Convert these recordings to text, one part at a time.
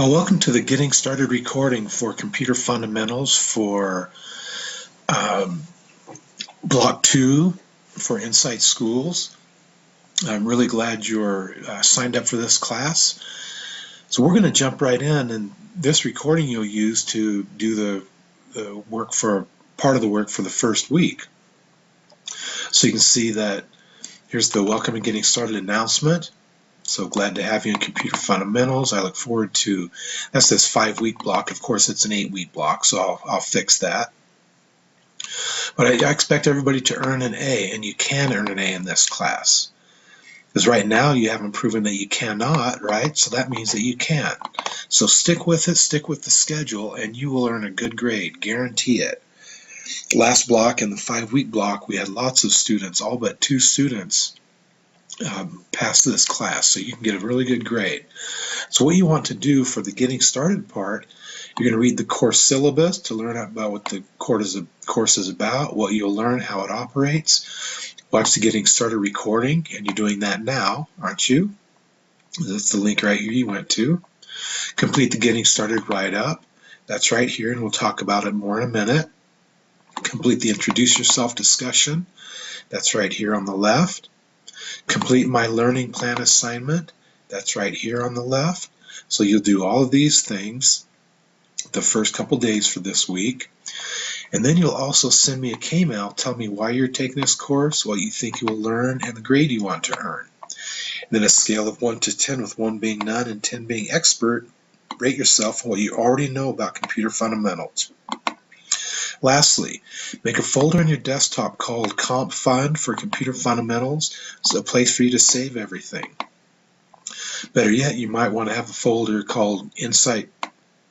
Well, welcome to the Getting Started recording for Computer Fundamentals for um, Block 2 for Insight Schools. I'm really glad you're signed up for this class. So we're going to jump right in, and this recording you'll use to do the work for part of the work for the first week. So you can see that here's the Welcome and Getting Started announcement. So glad to have you in Computer Fundamentals. I look forward to, that's this 5-week block. Of course, it's an 8-week block, so I'll fix that. But I expect everybody to earn an A, and you can earn an A in this class. Because right now you haven't proven that you cannot, right? So that means that you can. So stick with it, stick with the schedule, and you will earn a good grade, guarantee it. Last block, in the 5-week block, we had lots of students, all but 2 students pass this class, so you can get a really good grade. So what you want to do for the Getting Started part, you're going to read the course syllabus to learn about what the course is about, what you'll learn, how it operates. Watch the Getting Started recording, and you're doing that now, aren't you? That's the link right here you went to. Complete the Getting Started write-up. That's right here, and we'll talk about it more in a minute. Complete the Introduce Yourself discussion. That's right here on the left. Complete my learning plan assignment. That's right here on the left. So you'll do all of these things the first couple days for this week. And then you'll also send me a K-mail, tell me why you're taking this course, what you think you will learn, and the grade you want to earn. And then a scale of 1 to 10, with 1 being none and 10 being expert, rate yourself on what you already know about computer fundamentals. Lastly, make a folder on your desktop called CompFund for Computer Fundamentals. It's a place for you to save everything. Better yet, you might want to have a folder called Insight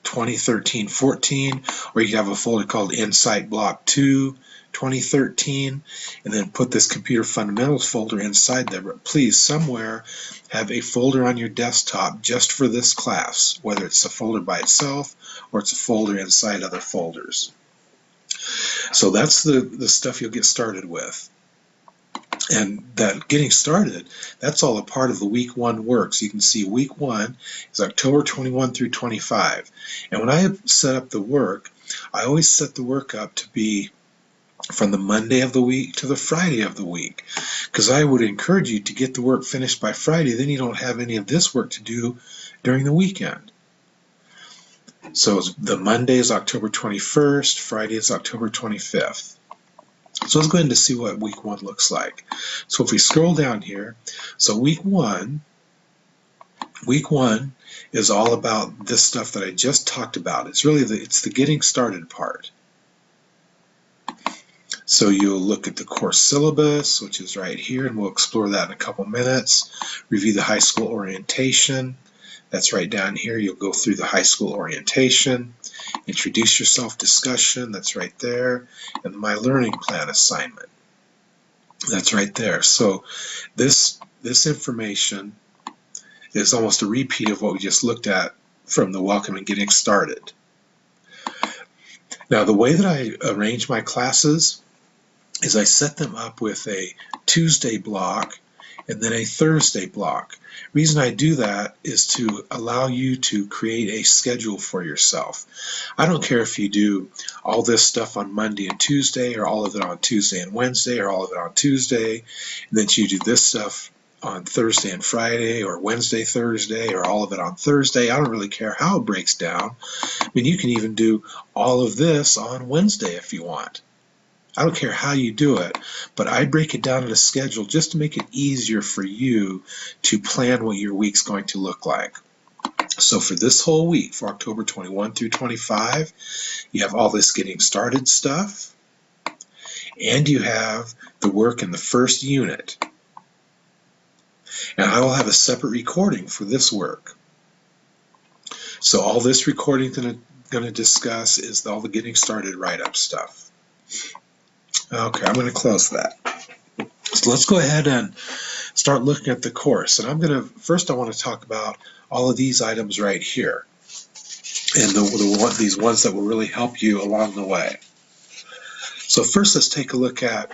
2013-14, or you can have a folder called Insight Block 2 2013, and then put this Computer Fundamentals folder inside there. But please, somewhere, have a folder on your desktop just for this class, whether it's a folder by itself or it's a folder inside other folders. So that's the stuff you'll get started with. And that getting started, that's all a part of the week 1 work. So you can see week 1 is October 21 through 25. And when I set up the work, I always set the work up to be from the Monday of the week to the Friday of the week. Because I would encourage you to get the work finished by Friday, then you don't have any of this work to do during the weekend. So the Monday is October 21st, Friday is October 25th. So let's go ahead and see what week 1 looks like. So if we scroll down here, so week one is all about this stuff that I just talked about. It's really it's the getting started part. So you'll look at the course syllabus, which is right here, and we'll explore that in a couple minutes. Review the high school orientation. That's right down here. You'll go through the high school orientation. Introduce Yourself discussion. That's right there. And my learning plan assignment. That's right there. So this information is almost a repeat of what we just looked at from the Welcome and Getting Started. Now, the way that I arrange my classes is I set them up with a Tuesday block and then a Thursday block. The reason I do that is to allow you to create a schedule for yourself. I don't care if you do all this stuff on Monday and Tuesday, or all of it on Tuesday and Wednesday, or all of it on Tuesday, and then you do this stuff on Thursday and Friday, or Wednesday, Thursday, or all of it on Thursday. I don't really care how it breaks down. I mean, you can even do all of this on Wednesday if you want. I don't care how you do it, but I break it down in a schedule just to make it easier for you to plan what your week's going to look like. So for this whole week, for October 21 through 25, you have all this getting started stuff, and you have the work in the first unit. And I will have a separate recording for this work. So all this recording is going to discuss is all the getting started write-up stuff. Okay, I'm going to close that. So let's go ahead and start looking at the course. And first I want to talk about all of these items right here, and these ones that will really help you along the way. So first, let's take a look at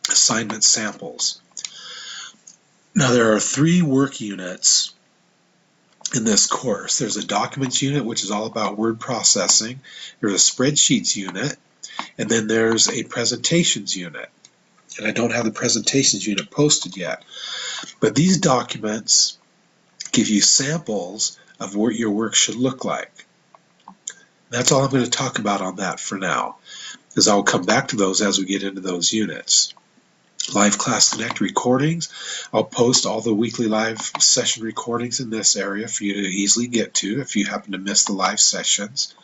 assignment samples. Now there are 3 work units in this course. There's a documents unit, which is all about word processing. There's a spreadsheets unit, and then there's a presentations unit. And I don't have the presentations unit posted yet. But these documents give you samples of what your work should look like. That's all I'm going to talk about on that for now, because I'll come back to those as we get into those units. Live Class Connect recordings. I'll post all the weekly live session recordings in this area for you to easily get to if you happen to miss the live sessions.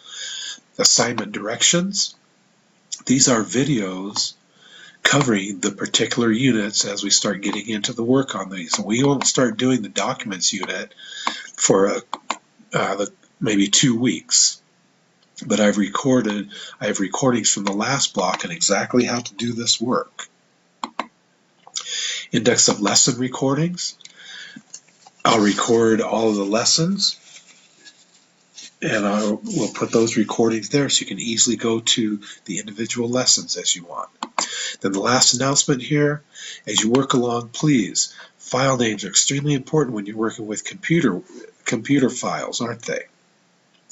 Assignment directions. These are videos covering the particular units as we start getting into the work on these. We won't start doing the documents unit for maybe 2 weeks. But I have recordings from the last block on exactly how to do this work. Index of lesson recordings. I'll record all of the lessons, and we'll put those recordings there so you can easily go to the individual lessons as you want. Then the last announcement here, as you work along, please, file names are extremely important when you're working with computer files, aren't they?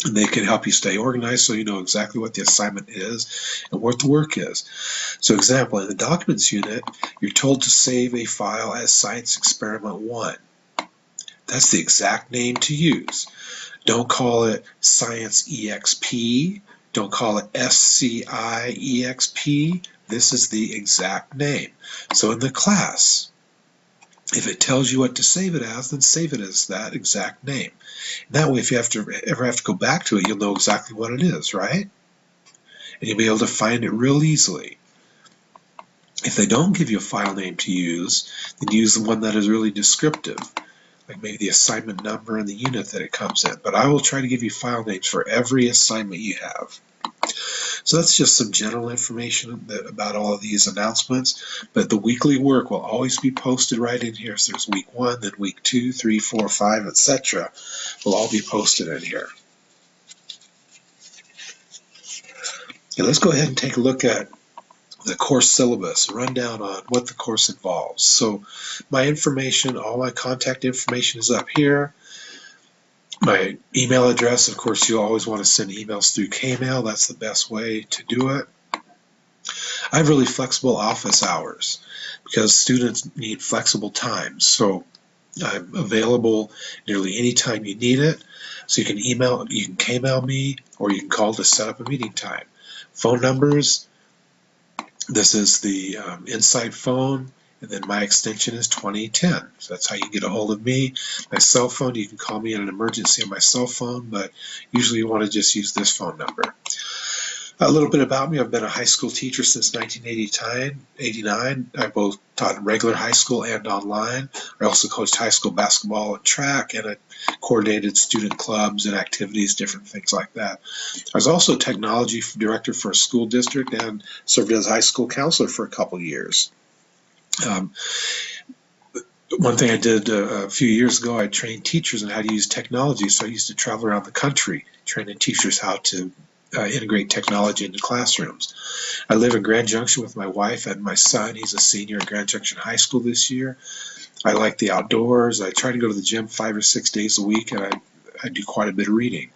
And they can help you stay organized so you know exactly what the assignment is and what the work is. So example, in the documents unit, you're told to save a file as Science Experiment 1. That's the exact name to use. Don't call it Science EXP. Don't call it SCI EXP. This is the exact name. So in the class, if it tells you what to save it as, then save it as that exact name. That way, if you ever have to go back to it, you'll know exactly what it is, right? And you'll be able to find it real easily. If they don't give you a file name to use, then use the one that is really descriptive, like maybe the assignment number and the unit that it comes in. But I will try to give you file names for every assignment you have. So that's just some general information about all of these announcements, but the weekly work will always be posted right in here. So there's week 1, then week 2, 3, 4, 5, etc. will all be posted in here. Okay, let's go ahead and take a look at the course syllabus, rundown on what the course involves. So my information, all my contact information is up here. My email address, of course, you always want to send emails through Kmail. That's the best way to do it. I have really flexible office hours because students need flexible times. So I'm available nearly any time you need it. So you can Kmail me, or you can call to set up a meeting time. Phone numbers, this is the inside phone, and then my extension is 2010. So that's how you get a hold of me. My cell phone, you can call me in an emergency on my cell phone, but usually you want to just use this phone number. A little bit about me. I've been a high school teacher since 1989. I both taught regular high school and online. I also coached high school basketball and track, and I coordinated student clubs and activities, different things like that. I was also a technology director for a school district and served as high school counselor for a couple years. One thing I did a few years ago, I trained teachers on how to use technology. So I used to travel around the country training teachers how to integrate technology into classrooms. I live in Grand Junction with my wife and my son. He's a senior at Grand Junction High School this year. I like the outdoors. I try to go to the gym 5 or 6 days a week, and I do quite a bit of reading.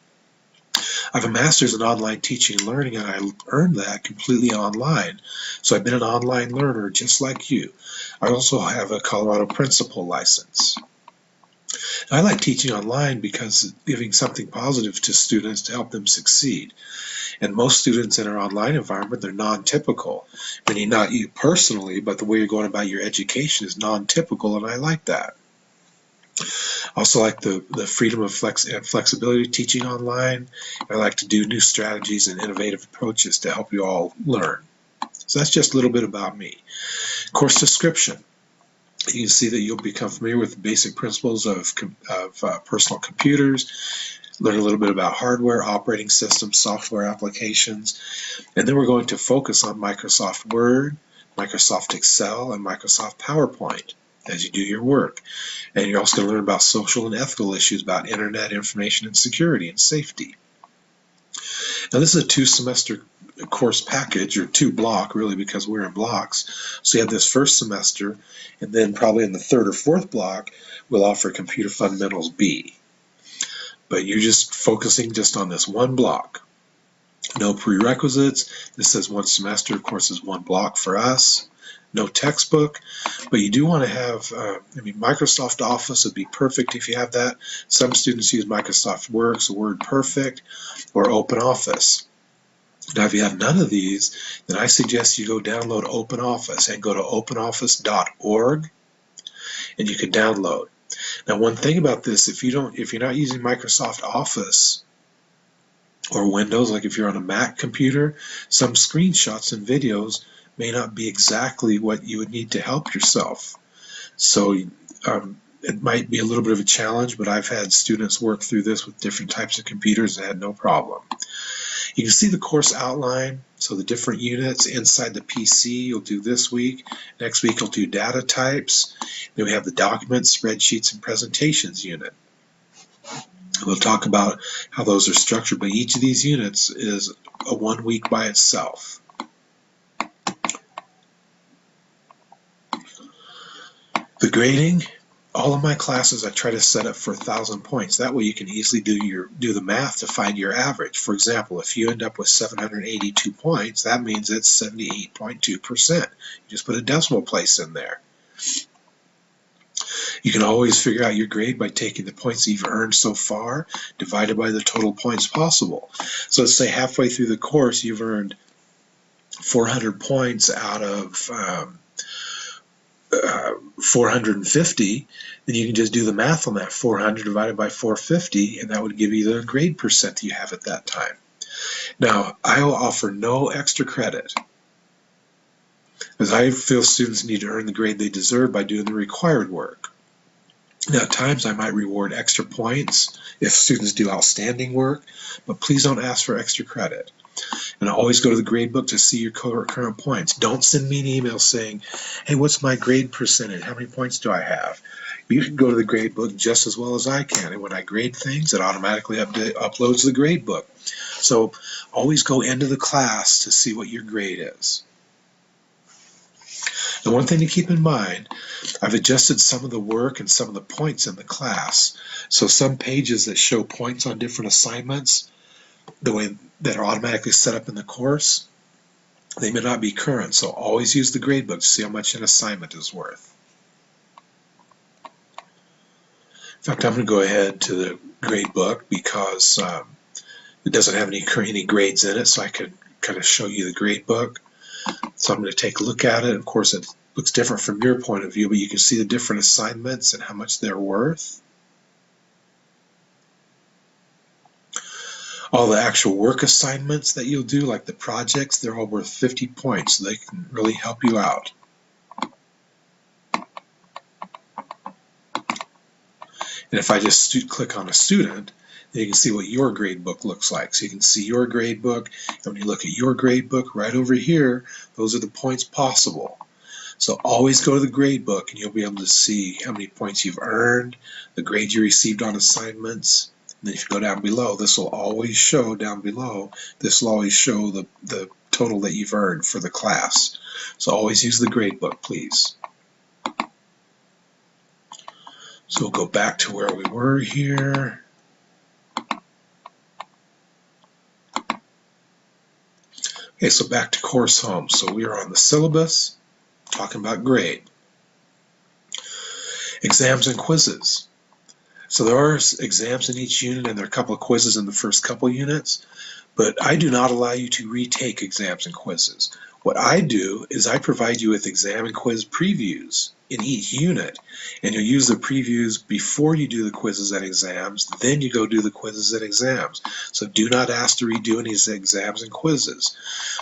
I have a master's in online teaching and learning, and I earned that completely online. So I've been an online learner just like you. I also have a Colorado principal license. I like teaching online because it's giving something positive to students to help them succeed. And most students in our online environment, they're non-typical. Meaning not you personally, but the way you're going about your education is non-typical, and I like that. I also like the freedom of flexibility of teaching online. I like to do new strategies and innovative approaches to help you all learn. So that's just a little bit about me. Course description. You can see that you'll become familiar with the basic principles of personal computers, learn a little bit about hardware, operating systems, software applications, and then we're going to focus on Microsoft Word, Microsoft Excel, and Microsoft PowerPoint as you do your work. And you're also going to learn about social and ethical issues about internet information and security and safety. Now this is a 2-semester course package, or 2-block really, because we're in blocks. So you have this first semester, and then probably in the 3rd or 4th block we'll offer Computer Fundamentals B. but you're just focusing just on this one block. No prerequisites. This says 1 semester, of course, is 1 block for us. No textbook, but you do want to have, Microsoft Office would be perfect if you have that. Some students use Microsoft Works, Word Perfect, or Open Office. Now, if you have none of these, then I suggest you go download Open Office and go to openoffice.org, and you can download. Now, one thing about this, if you're not using Microsoft Office or Windows, like if you're on a Mac computer, some screenshots and videos may not be exactly what you would need to help yourself. So it might be a little bit of a challenge, but I've had students work through this with different types of computers and had no problem. You can see the course outline, so the different units inside the PC you'll do this week. Next week you'll do data types. Then we have the documents, spreadsheets, and presentations unit. We'll talk about how those are structured, but each of these units is a 1 week by itself. The grading, all of my classes I try to set up for 1,000 points. That way you can easily do the math to find your average. For example, if you end up with 782 points, that means it's 78.2%. You just put a decimal place in there. You can always figure out your grade by taking the points you've earned so far divided by the total points possible. So let's say halfway through the course you've earned 400 points out of 450, then you can just do the math on that. 400 divided by 450, and that would give you the grade percent that you have at that time. Now, I will offer no extra credit, as I feel students need to earn the grade they deserve by doing the required work. Now, at times I might reward extra points if students do outstanding work, but please don't ask for extra credit. And always go to the grade book to see your current points. Don't send me an email saying, hey, what's my grade percentage? How many points do I have? You can go to the grade book just as well as I can. And when I grade things, it automatically uploads the grade book. So always go into the class to see what your grade is. The one thing to keep in mind, I've adjusted some of the work and some of the points in the class. So some pages that show points on different assignments, the way that are automatically set up in the course, they may not be current. So always use the grade book to see how much an assignment is worth. In fact, I'm going to go ahead to the grade book because it doesn't have any grades in it, so I can kind of show you the grade book. So I'm going to take a look at it. Of course, it looks different from your point of view, but you can see the different assignments and how much they're worth. All the actual work assignments that you'll do, like the projects, they're all worth 50 points, so they can really help you out. And if I just click on a student, then you can see what your grade book looks like. So you can see your grade book, and when you look at your grade book right over here, those are the points possible. So always go to the grade book and you'll be able to see how many points you've earned, the grade you received on assignments. And then if you go down below, this will always show down below, this will always show the total that you've earned for the class. So always use the grade book, please. So we'll go back to where we were here. Okay, so back to course home. So we are on the syllabus, talking about grade. Exams and quizzes. So there are exams in each unit and there are a couple of quizzes in the first couple units, but I do not allow you to retake exams and quizzes. What I do is I provide you with exam and quiz previews in each unit, and you'll use the previews before you do the quizzes and exams, then you go do the quizzes and exams. So do not ask to redo any exams and quizzes.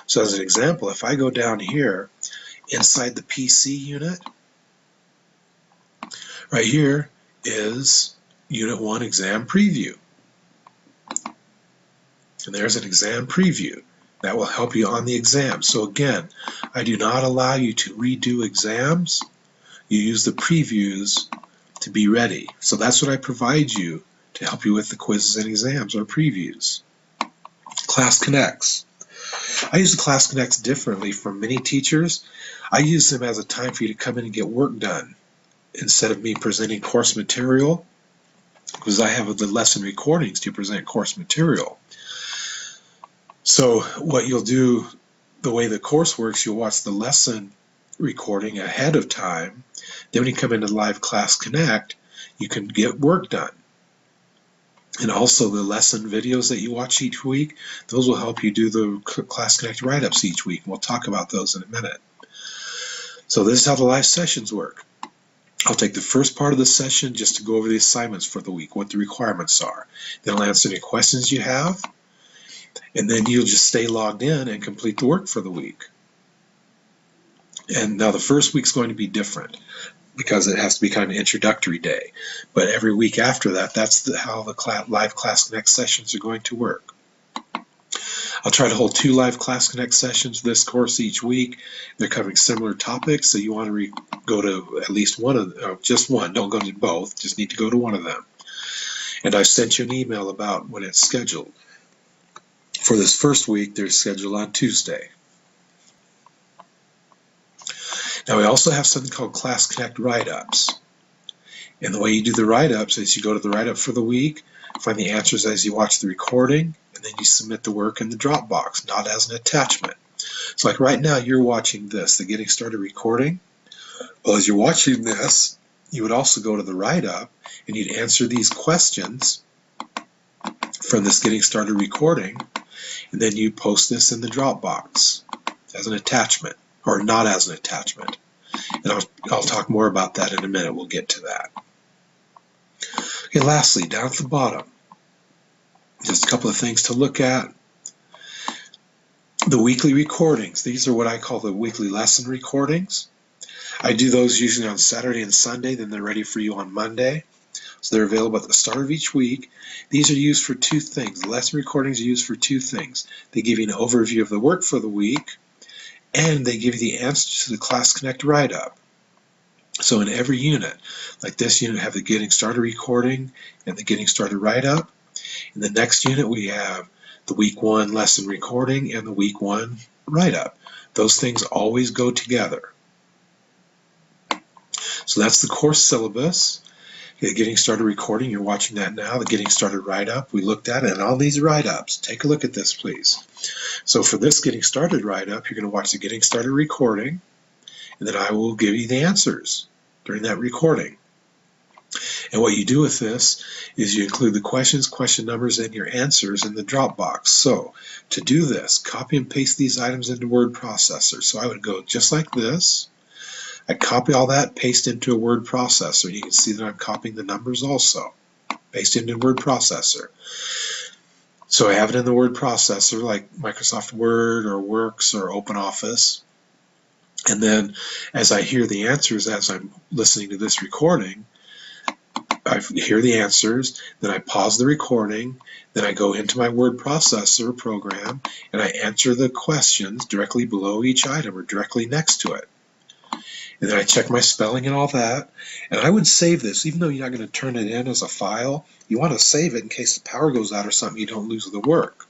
So as an example, if I go down here inside the PC unit, right here is Unit 1 exam preview. And there's an exam preview. That will help you on the exam. So again, I do not allow you to redo exams. You use the previews to be ready. So that's what I provide you to help you with the quizzes and exams or previews. Class Connects. I use the Class Connects differently from many teachers. I use them as a time for you to come in and get work done. Instead of me presenting course material, because I have the lesson recordings to present course material. So what you'll do, the way the course works, you'll watch the lesson recording ahead of time. Then when you come into Live Class Connect, you can get work done. And also the lesson videos that you watch each week, those will help you do the Class Connect write-ups each week. We'll talk about those in a minute. So this is how the live sessions work. I'll take the first part of the session just to go over the assignments for the week, what the requirements are. Then I'll answer any questions you have, and then you'll just stay logged in and complete the work for the week. And now the first week's going to be different because it has to be kind of an introductory day. But every week after that, that's how the Live Class Connect sessions are going to work. I'll try to hold 2 Live Class Connect sessions this course each week. They're covering similar topics, so you want to go to at least one of them, just one. Don't go to both, just need to go to one of them. And I sent you an email about when it's scheduled. For this first week, they're scheduled on Tuesday. Now we also have something called Class Connect write-ups. And the way you do the write-ups is you go to the write-up for the week, find the answers as you watch the recording, and then you submit the work in the Dropbox, not as an attachment. So like right now, you're watching this, the Getting Started recording. Well, as you're watching this, you would also go to the write-up and you'd answer these questions from this Getting Started recording, and then you post this in the Dropbox as an attachment, or not as an attachment. And I'll talk more about that in a minute. We'll get to that. Okay, lastly, down at the bottom, just a couple of things to look at. The weekly recordings. These are what I call the weekly lesson recordings. I do those usually on Saturday and Sunday, then they're ready for you on Monday. So they're available at the start of each week. These are used for 2 things. The lesson recordings are used for 2 things. They give you an overview of the work for the week, and they give you the answers to the Class Connect write-up. So in every unit, like this unit, have the Getting Started recording and the Getting Started write-up. In the next unit, we have the week 1 lesson recording and the week 1 write-up. Those things always go together. So that's the course syllabus. Okay, Getting Started recording, you're watching that now. The Getting Started write-up, we looked at it, and all these write-ups. Take a look at this, please. So for this Getting Started write-up, you're going to watch the Getting Started recording, and then I will give you the answers during that recording. And what you do with this is you include the questions, question numbers, and your answers in the Dropbox. So to do this, copy and paste these items into Word Processor. So I would go just like this. I'd copy all that, paste into a word processor. You can see that I'm copying the numbers also. Paste into Word Processor. So I have it in the word processor like Microsoft Word or Works or OpenOffice. And then as I hear the answers as I'm listening to this recording, I hear the answers, then I pause the recording, then I go into my word processor program and I answer the questions directly below each item or directly next to it. And then I check my spelling and all that. And I would save this, even though you're not going to turn it in as a file. You want to save it in case the power goes out or something, you don't lose the work.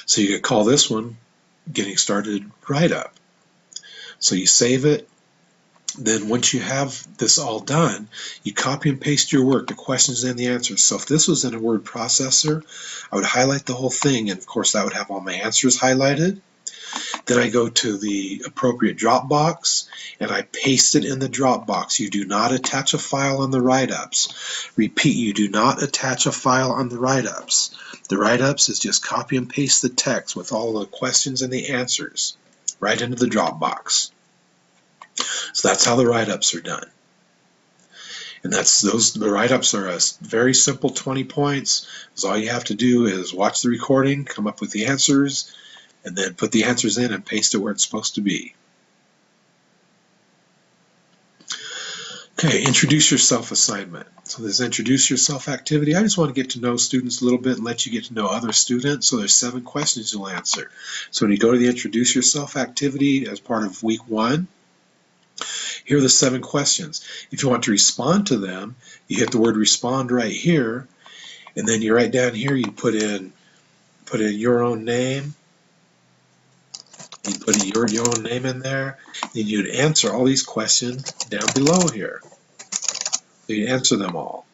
So you could call this one Getting Started Write-Up. So you save it. Then once you have this all done, you copy and paste your work, the questions and the answers. So if this was in a word processor, I would highlight the whole thing, and of course that would have all my answers highlighted. Then I go to the appropriate Dropbox and I paste it in the Dropbox. You do not attach a file on the write-ups. Repeat, you do not attach a file on the write-ups. The write-ups is just copy and paste the text with all the questions and the answers right into the Dropbox. So that's how the write-ups are done. And the write-ups are a very simple 20 points. So all you have to do is watch the recording, come up with the answers, and then put the answers in and paste it where it's supposed to be. Okay, introduce yourself assignment. So this introduce yourself activity, I just want to get to know students a little bit and let you get to know other students. So there's 7 questions you'll answer. So when you go to the introduce yourself activity as part of week 1, here are the 7 questions. If you want to respond to them, you hit the word respond right here, and then you write down here, you put in your own name. You put your own name in there, and you'd answer all these questions down below here. So you answer them all.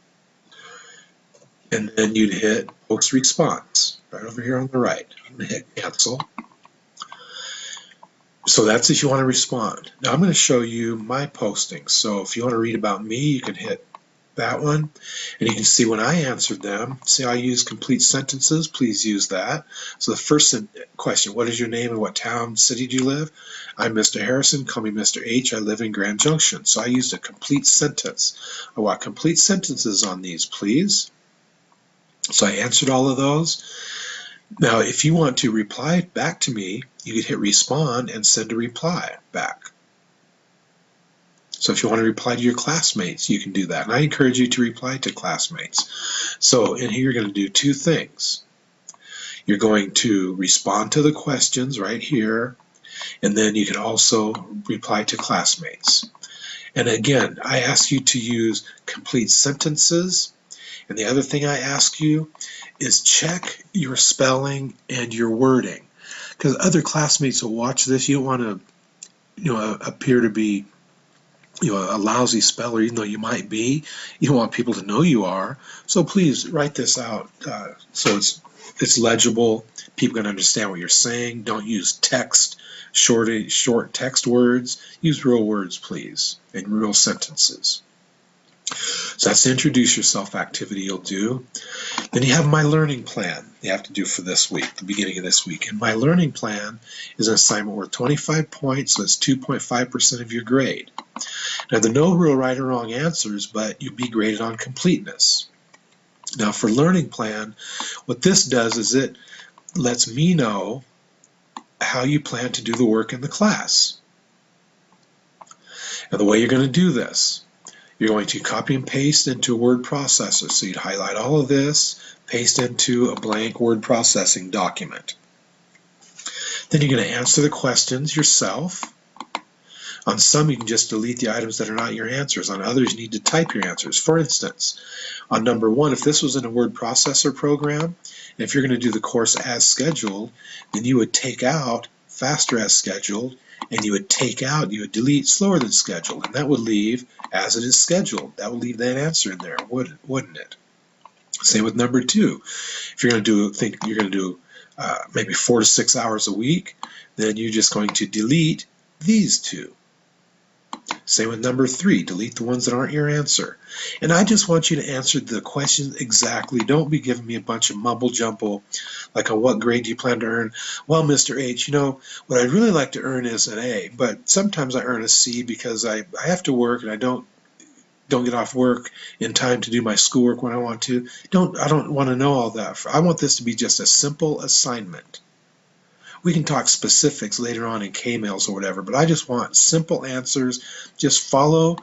and then you'd hit post response right over here on the right. I'm going to hit cancel. So that's if you want to respond. Now I'm going to show you my postings. So if you want to read about me, you can hit that one, and you can see when I answered them. See, I use complete sentences. Please use that. So the first question: what is your name and what town, city do you live? I'm Mr. Harrison. Call me Mr. H. I live in Grand Junction. So I used a complete sentence. I want complete sentences on these, please. So I answered all of those. Now, if you want to reply back to me, you could hit respond and send a reply back. So if you want to reply to your classmates, you can do that. And I encourage you to reply to classmates. So in here, you're going to do two things. You're going to respond to the questions right here, and then you can also reply to classmates. And again, I ask you to use complete sentences. And the other thing I ask you is check your spelling and your wording, because other classmates will watch this. You don't want to, appear to be, a lousy speller, even though you might be. You don't want people to know you are. So please write this out so it's legible. People can understand what you're saying. Don't use text, short text words. Use real words, please, and real sentences. So that's the introduce yourself activity you'll do. Then you have my learning plan you have to do for this week, the beginning of this week. And my learning plan is an assignment worth 25 points, so it's 2.5% of your grade. Now, there are no real right or wrong answers, but you'll be graded on completeness. Now, for learning plan, what this does is it lets me know how you plan to do the work in the class. Now, the way you're going to do this, you're going to copy and paste into a word processor. So you'd highlight all of this, paste into a blank word processing document. Then you're going to answer the questions yourself. On some, you can just delete the items that are not your answers. On others, you need to type your answers. For instance, on number one, if this was in a word processor program, and if you're going to do the course as scheduled, then you would take out faster as scheduled, and you would delete slower than scheduled, and that would leave as it is scheduled. That would leave that answer in there, wouldn't it? Same with number two. If you're going to do maybe 4 to 6 hours a week, then you're just going to delete these two. Same with number three, delete the ones that aren't your answer. And I just want you to answer the questions exactly. Don't be giving me a bunch of mumble jumble, like on what grade do you plan to earn? Well, Mr. H, what I'd really like to earn is an A, but sometimes I earn a C because I have to work and I don't get off work in time to do my schoolwork when I want to. I don't want to know all that. I want this to be just a simple assignment. We can talk specifics later on in K-mails or whatever, but I just want simple answers. Just follow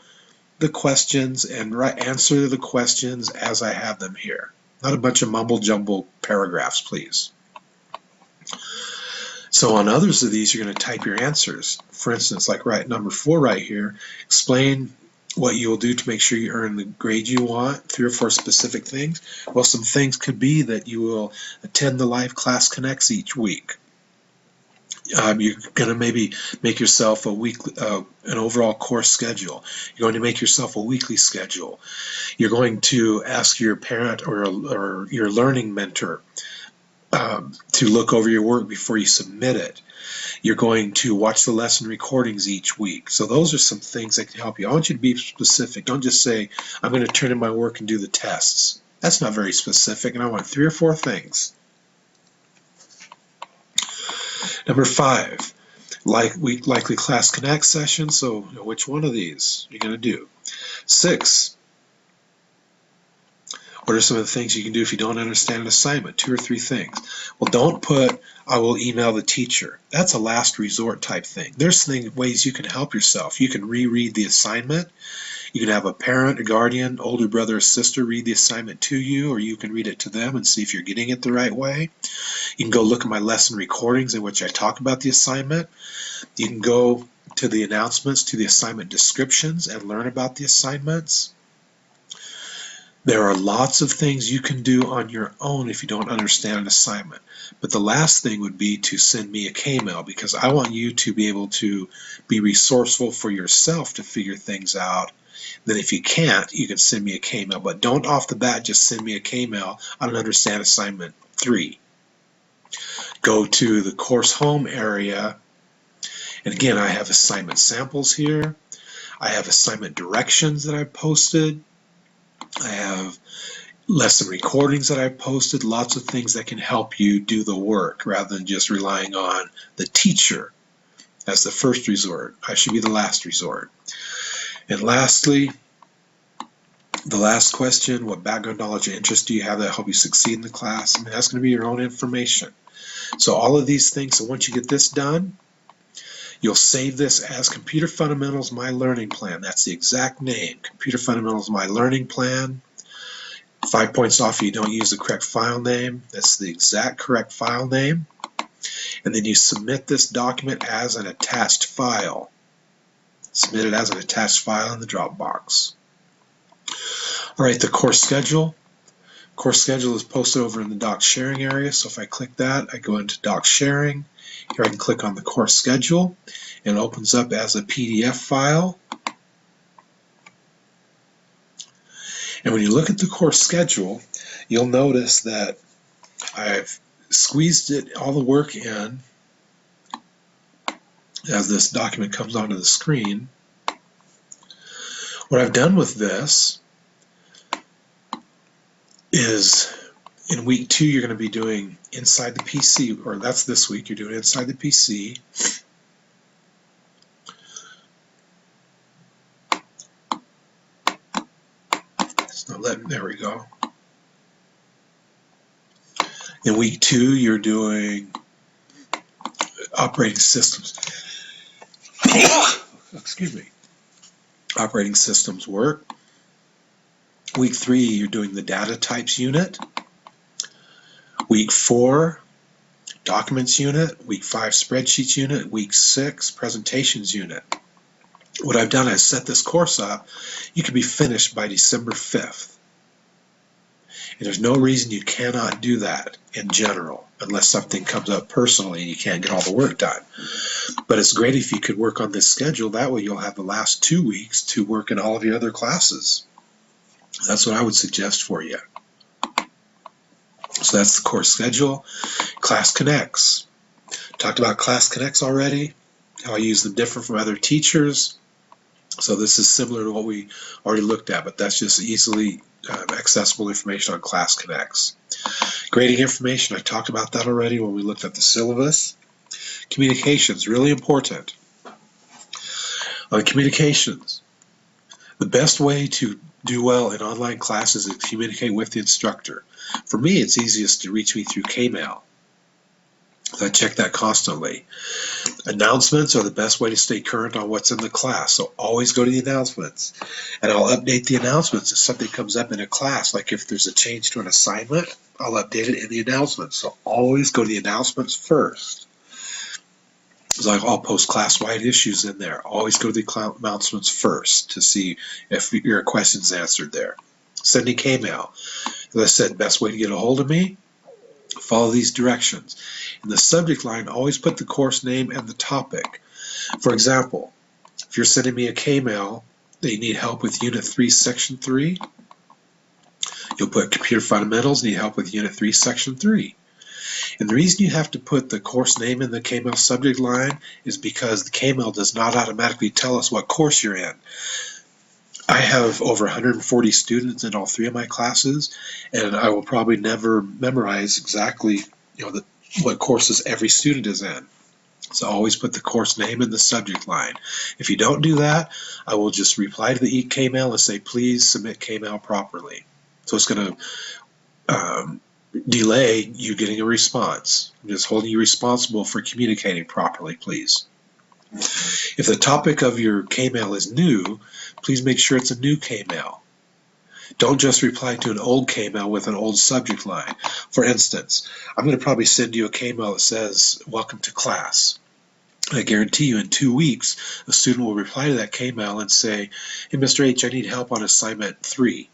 the questions and answer the questions as I have them here. Not a bunch of mumble-jumble paragraphs, please. So on others of these, you're going to type your answers. For instance, like number 4 right here, explain what you will do to make sure you earn the grade you want, 3 or 4 specific things. Well, some things could be that you will attend the live class connects each week. You're going to maybe make yourself a weekly, an overall course schedule. You're going to make yourself a weekly schedule. You're going to ask your parent or your learning mentor to look over your work before you submit it. You're going to watch the lesson recordings each week. So those are some things that can help you. I want you to be specific. Don't just say, I'm going to turn in my work and do the tests. That's not very specific, and I want 3 or 4 things. Number 5, likely class connect session. So which one of these you're going to do? 6, what are some of the things you can do if you don't understand an assignment? 2 or 3 things. Well, don't put, I will email the teacher. That's a last resort type thing. There's ways you can help yourself. You can reread the assignment. You can have a parent, a guardian, older brother or sister read the assignment to you, or you can read it to them and see if you're getting it the right way. You can go look at my lesson recordings in which I talk about the assignment. You can go to the announcements, to the assignment descriptions, and learn about the assignments. There are lots of things you can do on your own if you don't understand an assignment. But the last thing would be to send me a K-mail, because I want you to be able to be resourceful for yourself to figure things out Then if you can't, you can send me a K-mail, but don't off the bat just send me a K-mail. I don't understand assignment 3. Go to the course home area, and again, I have assignment samples here. I have assignment directions that I've posted. I have lesson recordings that I've posted, lots of things that can help you do the work rather than just relying on the teacher as the first resort. I should be the last resort. And lastly, the last question, what background knowledge and interest do you have that help you succeed in the class? I mean, that's going to be your own information. So all of these things, so once you get this done, you'll save this as Computer Fundamentals My Learning Plan. That's the exact name, Computer Fundamentals My Learning Plan. 5 points off if you don't use the correct file name. That's the exact correct file name. And then you submit this document as an attached file. Submit it as an attached file in the Dropbox. All right, the course schedule. Course schedule is posted over in the doc sharing area. So if I click that, I go into doc sharing. Here I can click on the course schedule, and it opens up as a PDF file. And when you look at the course schedule, you'll notice that I've squeezed it, all the work in as this document comes onto the screen. What I've done with this is in week 2 you're going to be doing inside the PC, or that's this week, you're doing inside the PC. It's not letting, there we go. In week 2 you're doing operating systems. Excuse me. Operating systems work. Week 3 you're doing the data types unit. Week 4 documents unit. Week 5 spreadsheets unit. Week 6 presentations unit. What I've done is set this course up. You can be finished by December 5th. And there's no reason you cannot do that in general, unless something comes up personally and you can't get all the work done. But it's great if you could work on this schedule. That way you'll have the last 2 weeks to work in all of your other classes. That's what I would suggest for you. So that's the course schedule. Class Connects. Talked about Class Connects already, how I use them different from other teachers. So this is similar to what we already looked at, but that's just easily accessible information on Class Connects. Grading information, I talked about that already when we looked at the syllabus. Communications, really important. On communications, the best way to do well in online classes is to communicate with the instructor. For me, it's easiest to reach me through K-mail. I check that constantly. Announcements are the best way to stay current on what's in the class, so always go to the announcements. And I'll update the announcements if something comes up in a class, like if there's a change to an assignment, I'll update it in the announcements. So always go to the announcements first. So I'll post class-wide issues in there. Always go to the announcements first to see if your question's answered there. Sending K-mail. As I said, best way to get a hold of me, follow these directions. In the subject line, always put the course name and the topic. For example, if you're sending me a K-mail that you need help with Unit 3, Section 3, you'll put Computer Fundamentals, need help with Unit 3, Section 3. And the reason you have to put the course name in the K-mail subject line is because the K-mail does not automatically tell us what course you're in. I have over 140 students in all 3 of my classes, and I will probably never memorize exactly what courses every student is in. So always put the course name in the subject line. If you don't do that, I will just reply to the K-mail and say, please submit K-mail properly. So it's going to delay you getting a response. I'm just holding you responsible for communicating properly, please. If the topic of your K-mail is new, please make sure it's a new K-mail. Don't just reply to an old K-mail with an old subject line. For instance, I'm going to probably send you a K-mail that says, welcome to class. I guarantee you in 2 weeks, a student will reply to that K-mail and say, hey, Mr. H, I need help on assignment 3.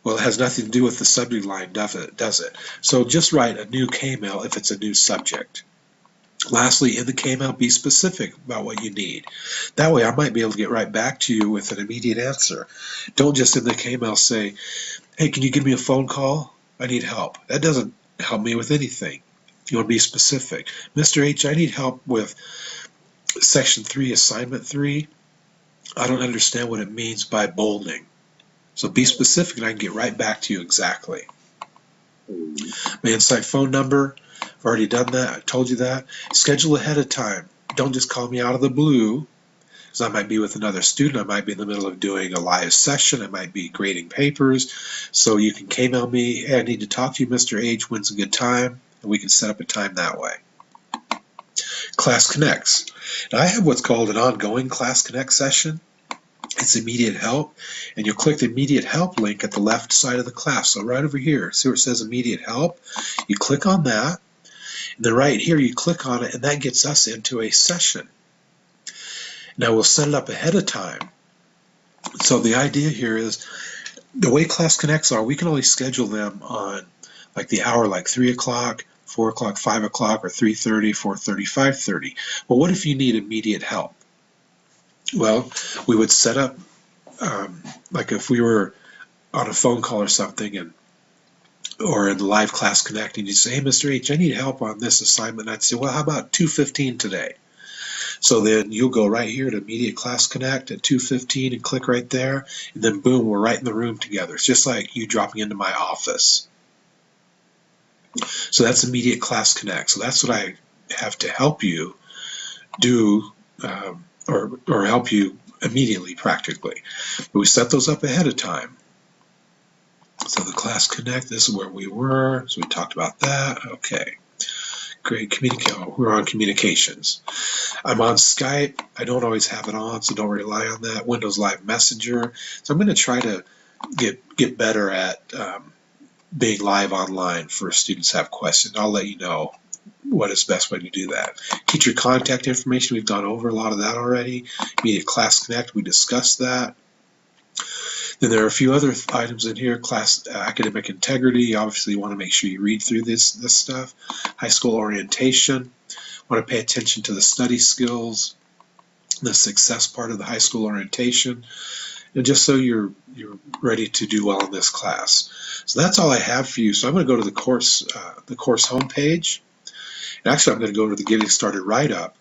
Well, it has nothing to do with the subject line, does it? So just write a new K-mail if it's a new subject. Lastly, in the KML, be specific about what you need. That way I might be able to get right back to you with an immediate answer. Don't just in the KML say, hey, can you give me a phone call? I need help. That doesn't help me with anything. You want to be specific. Mr. H, I need help with Section 3, Assignment 3. I don't understand what it means by bolding. So be specific and I can get right back to you exactly. My Insight phone number, I've already done that. I told you that. Schedule ahead of time. Don't just call me out of the blue, because I might be with another student. I might be in the middle of doing a live session. I might be grading papers. So you can KMail me, hey, I need to talk to you, Mr. H. When's a good time? And we can set up a time that way. Class Connects. Now I have what's called an ongoing Class Connect session. It's immediate help, and you'll click the immediate help link at the left side of the class. So right over here, see where it says immediate help? You click on that, and then right here you click on it, and that gets us into a session. Now we'll set it up ahead of time. So the idea here is, the way Class Connects are, we can only schedule them on like the hour, like 3 o'clock, 4 o'clock, 5 o'clock, or 3:30, 4:30, 5:30. Well, what if you need immediate help? Well, we would set up, like if we were on a phone call or something, or in the live Class Connect, and you'd say, hey, Mr. H, I need help on this assignment. And I'd say, well, how about 2:15 today? So then you'll go right here to immediate Class Connect at 2:15 and click right there, and then boom, we're right in the room together. It's just like you dropping into my office. So that's immediate Class Connect. So that's what I have to help you do, or help you immediately, practically. But we set those up ahead of time. So the Class Connect, this is where we were. So we talked about that. Okay. Great. We're on communications. I'm on Skype. I don't always have it on, so don't rely on that. Windows Live Messenger. So I'm going to try to get better at being live online for students have questions. I'll let you know what is best way to do that. Teacher contact information, we've gone over a lot of that already. Immediate Class Connect, we discussed that. Then there are a few other items in here. Academic integrity, obviously you want to make sure you read through this stuff. High school orientation, want to pay attention to the study skills, the success part of the high school orientation, and just so you're ready to do well in this class. So that's all I have for you. So I'm going to go to the course homepage. And actually, I'm going to go to the Getting Started Writeup.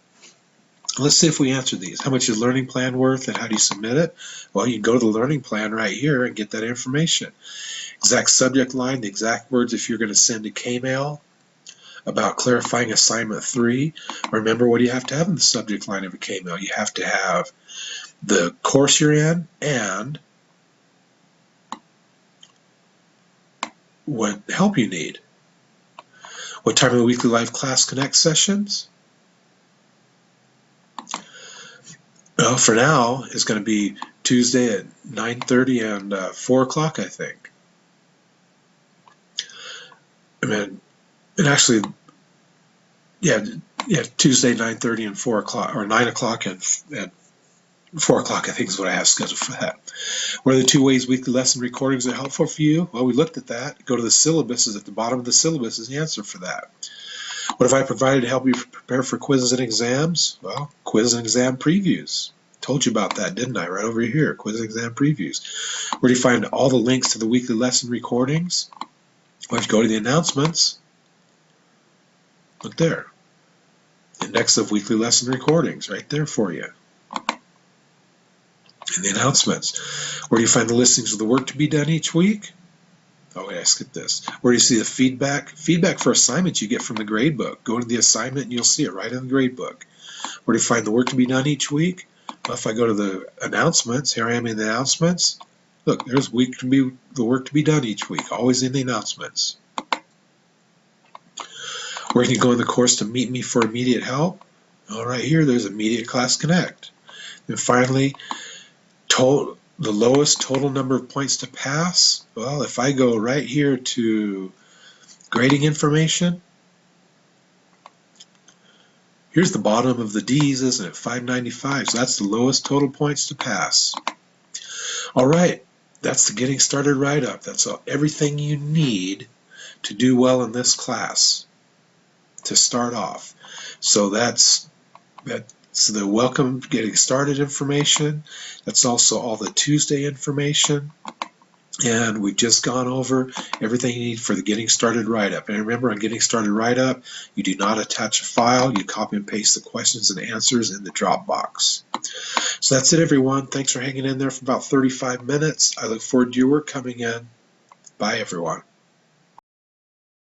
Let's see if we answer these. How much is learning plan worth and how do you submit it? Well, you can go to the learning plan right here and get that information. Exact subject line, the exact words if you're going to send a KMail about clarifying assignment 3. Remember, what do you have to have in the subject line of a KMail? You have to have the course you're in and what help you need. What time of the weekly live Class Connect sessions? Well, for now, it's going to be Tuesday at 9:30 and 4 o'clock, I think. And actually, yeah, Tuesday 9:30 and 4 o'clock, or 9 o'clock and 4 o'clock, I think is what I have scheduled for that. What are the 2 ways weekly lesson recordings are helpful for you? Well, we looked at that. Go to the syllabus, is at the bottom of the syllabus is the answer for that. What have I provided to help you prepare for quizzes and exams? Well, quiz and exam previews. Told you about that, didn't I? Right over here, quiz and exam previews. Where do you find all the links to the weekly lesson recordings? Well, if you go to the announcements, look there. Index of weekly lesson recordings, right there for you. In the announcements. Where do you find the listings of the work to be done each week? Oh, wait, I skipped this. Where do you see the feedback? Feedback for assignments you get from the gradebook. Go to the assignment and you'll see it right in the gradebook. Where do you find the work to be done each week? Well, if I go to the announcements, here I am in the announcements. Look, there's the work to be done each week, always in the announcements. Where can you go in the course to meet me for immediate help? All right, here, there's Immediate Class Connect. And finally, the lowest total number of points to pass. Well, if I go right here to grading information, here's the bottom of the D's, isn't it? 595. So that's the lowest total points to pass. All right, that's the Getting Started Write-Up. That's everything you need to do well in this class. to start off. So that's the welcome getting started information. That's also all the Tuesday information. And we've just gone over everything you need for the Getting Started Write-Up. And remember, on Getting Started Write-Up, you do not attach a file. You copy and paste the questions and answers in the Dropbox. So that's it, everyone. Thanks for hanging in there for about 35 minutes. I look forward to your work coming in. Bye, everyone.